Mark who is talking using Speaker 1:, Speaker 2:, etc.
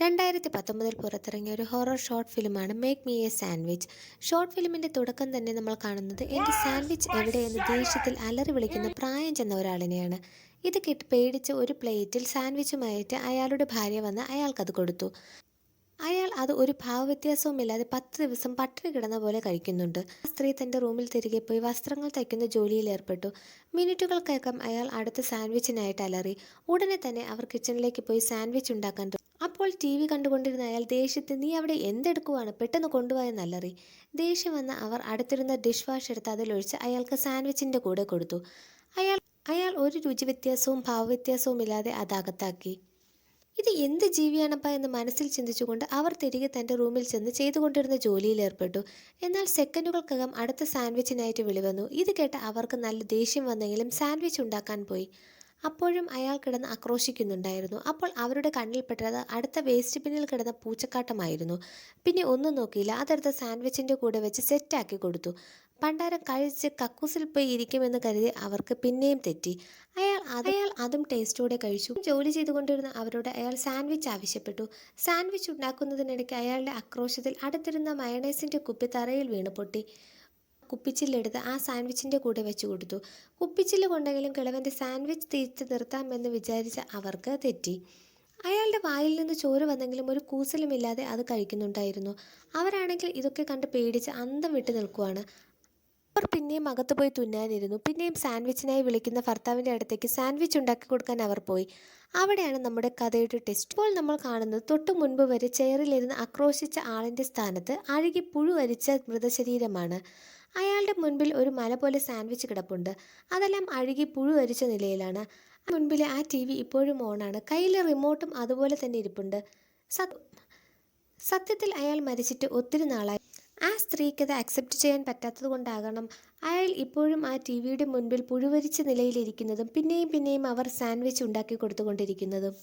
Speaker 1: 2019 പുറത്തിറങ്ങിയ ഒരു horror short ഫിലിമാണ് make me a sandwich. Short ഫിലിമിന്റെ തുടക്കം തന്നെ നമ്മൾ കാണുന്നത് എൻ്റെ സാൻഡ്വിച്ച് എവിടെയെന്ന് ദേഷ്യത്തിൽ അലറി വിളിക്കുന്ന പ്രായം ചെന്ന ഒരാളിനെയാണ്. ഇത് കേട്ട് പേടിച്ച് ഒരു പ്ലേറ്റിൽ സാൻഡ്വിച്ചുമായിട്ട് അയാളുടെ ഭാര്യ വന്ന് അയാൾക്കത് കൊടുത്തു. അയാൾ അത് ഒരു ഭാവവ്യത്യാസവുമില്ലാതെ 10 ദിവസം പട്ടിണി കിടന്ന പോലെ കഴിക്കുന്നുണ്ട്. ആ സ്ത്രീ തൻ്റെ റൂമിൽ തിരികെ പോയി വസ്ത്രങ്ങൾ തയ്ക്കുന്ന ജോലിയിൽ ഏർപ്പെട്ടു. മിനിറ്റുകൾക്കകം അയാൾ അടുത്ത സാൻഡ്വിച്ചിനായിട്ട് അലറി. ഉടനെ തന്നെ അവർ കിച്ചണിലേക്ക് പോയി സാൻഡ്വിച്ച് ഉണ്ടാക്കാൻ തുടങ്ങി. അപ്പോൾ TV കണ്ടുകൊണ്ടിരുന്ന അയാൾ ദേഷ്യത്തിൽ "നീ അവിടെ എന്തെടുക്കുവാണ്, പെട്ടെന്ന് കൊണ്ടുപോയെന്നല്ലറി." ദേഷ്യം വന്ന അവർ അടുത്തിരുന്ന ഡിഷ് വാഷ് എടുത്ത് അതിലൊഴിച്ച് അയാൾക്ക് സാൻഡ്വിച്ചിൻ്റെ കൂടെ കൊടുത്തു. അയാൾ അയാൾ ഒരു രുചി വ്യത്യാസവും ഭാവവ്യത്യാസവും ഇല്ലാതെ അതകത്താക്കി. ഇത് എന്ത് ജീവിയാണപ്പാ എന്ന് മനസ്സിൽ ചിന്തിച്ചുകൊണ്ട് അവർ തിരികെ തൻ്റെ റൂമിൽ ചെന്ന് ചെയ്തുകൊണ്ടിരുന്ന ജോലിയിൽ ഏർപ്പെട്ടു. എന്നാൽ സെക്കൻഡുകൾക്കകം അടുത്ത സാൻഡ്വിച്ചിനായിട്ട് വിളി വന്നു. ഇത് കേട്ട് അവർക്ക് നല്ല ദേഷ്യം വന്നെങ്കിലും സാൻഡ്വിച്ച് ഉണ്ടാക്കാൻ പോയി. അപ്പോഴും അയാൾ കിടന്ന് ആക്രോശിക്കുന്നുണ്ടായിരുന്നു. അപ്പോൾ അവരുടെ കണ്ണിൽപ്പെട്ടത് അടുത്ത വേസ്റ്റ് ബിന്നിൽ കിടന്ന പൂച്ചക്കാട്ടമായിരുന്നു. പിന്നെ ഒന്നും നോക്കിയില്ല, അതെടുത്ത് സാൻഡ്വിച്ചിൻ്റെ കൂടെ വെച്ച് സെറ്റാക്കി കൊടുത്തു. പണ്ടാരം കഴിച്ച് കക്കൂസിൽ പോയി ഇരിക്കുമെന്ന് കരുതി അവർക്ക് പിന്നെയും തെറ്റി. അയാൾ അതും ടേസ്റ്റോടെ കഴിച്ചു. ജോലി ചെയ്തുകൊണ്ടിരുന്ന അവരോട് അയാൾ സാൻഡ്വിച്ച് ആവശ്യപ്പെട്ടു. സാൻഡ്വിച്ച് ഉണ്ടാക്കുന്നതിനിടയ്ക്ക് അയാളുടെ ആക്രോശത്തിൽ അടുത്തിരുന്ന മയണൈസിൻ്റെ കുപ്പി തറയിൽ വീണ് പൊട്ടി. കുപ്പിച്ചില്ലെടുത്ത് ആ സാൻഡ്വിച്ചിൻ്റെ കൂടെ വെച്ചു കൊടുത്തു. കുപ്പിച്ചില്ല് കൊണ്ടെങ്കിലും കിളവൻ്റെ സാൻഡ്വിച്ച് തീർത്ത് നിർത്താമെന്ന് വിചാരിച്ച അവർക്ക് തെറ്റി. അയാളുടെ വായിൽ നിന്ന് ചോര വന്നെങ്കിലും ഒരു കൂസലുമില്ലാതെ അത് കഴിക്കുന്നുണ്ടായിരുന്നു. അവരാണെങ്കിൽ ഇതൊക്കെ കണ്ട് പേടിച്ച് അന്തം വിട്ട് നിൽക്കുവാണ്. അവർ പിന്നെയും അകത്ത് പോയി തുന്നാനിരുന്നു. പിന്നെയും സാൻഡ്വിച്ചിനായി വിളിക്കുന്ന ഭർത്താവിൻ്റെ അടുത്തേക്ക് സാൻഡ്വിച്ച് ഉണ്ടാക്കി കൊടുക്കാൻ അവർ പോയി. അവിടെയാണ് നമ്മുടെ കഥയുടെ ടെസ്റ്റ്. ഇപ്പോൾ നമ്മൾ കാണുന്നത് തൊട്ടു മുൻപ് വരെ ചെയറിലിരുന്ന് ആക്രോശിച്ച ആളിൻ്റെ സ്ഥാനത്ത് അഴുകി പുഴുവരിച്ച മൃതശരീരമാണ്. അയാളുടെ മുൻപിൽ ഒരു മല പോലെ സാൻഡ്വിച്ച് കിടപ്പുണ്ട്. അതെല്ലാം അഴുകി പുഴുവരിച്ച നിലയിലാണ്. മുൻപിലെ ആ TV ഇപ്പോഴും ഓണാണ്. കയ്യിലെ റിമോട്ടും അതുപോലെ തന്നെ ഇരിപ്പുണ്ട്. സത്യത്തിൽ അയാൾ മരിച്ചിട്ട് ഒത്തിരി നാളായി. ആ സ്ത്രീക്കത് അക്സെപ്റ്റ് ചെയ്യാൻ പറ്റാത്തത് കൊണ്ടാകണം അയാൾ ഇപ്പോഴും ആ TVയുടെ മുൻപിൽ പുഴുവരിച്ച നിലയിലിരിക്കുന്നതും പിന്നെയും പിന്നെയും അവർ സാൻഡ്വിച്ച് ഉണ്ടാക്കി കൊടുത്തുകൊണ്ടിരിക്കുന്നതും.